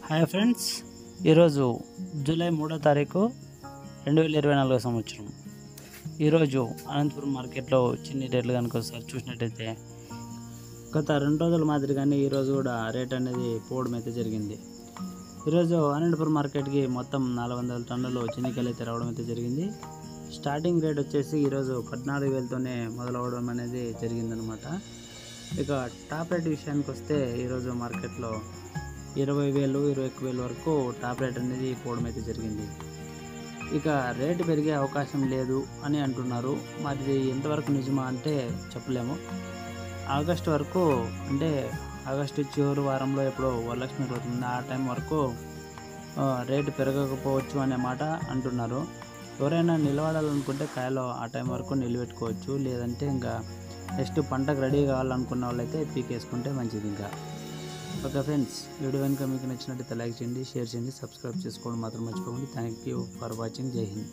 Hi friends, ఈరోజు July 3వ తారీఖు 2024 సంవత్సరం. ఈరోజు అనంతపురం మార్కెట్లో చిన్ని రేట్లు కనుక ఒకసారి చూసినట్టయితే గత 2 రోజుల మాదిరిగానే ఈరోజు కూడా రేట్ అనేది పోవడం అయితే జరిగింది. ఈరోజు అనంతపురం మార్కెట్కి మొత్తం 400 టన్నులు చిన్నికాయలు అయితే రావడం అయితే జరిగింది. స్టార్టింగ్ రేట్ వచ్చేసి ఈరోజు 14,000తోనే మొదలవడం అనేది జరిగిందనమాట. ఇక టాప్ రేట్ విషయానికి వస్తే ఈరోజు మార్కెట్లో 20,000, 21,000 వరకు టాప్ రేట్ అనేది పోవడం అయితే జరిగింది. ఇక రేటు పెరిగే అవకాశం లేదు అని అంటున్నారు. మరి ఎంతవరకు నిజమా అంటే చెప్పలేము. ఆగస్టు వరకు, అంటే ఆగస్టు చివరి వారంలో ఎప్పుడో వరలక్ష్మి పోతుంది, ఆ టైం వరకు రేటు పెరగకపోవచ్చు అనే మాట అంటున్నారు. ఎవరైనా నిలబడాలనుకుంటే కాయలు ఆ టైం వరకు నిలబెట్టుకోవచ్చు. లేదంటే ఇంకా నెక్స్ట్ పంటకు రెడీ కావాలనుకున్న వాళ్ళైతే పీకేసుకుంటే మంచిది. ఇంకా ఓకే ఫ్రెండ్స్, వీడియో కనుక మీకు నచ్చినట్లయితే లైక్ చేయండి, షేర్ చేయండి, సబ్స్క్రైబ్ చేసుకోవడం మాత్రం మర్చిపోకండి. Thank you for watching. జై హింద్.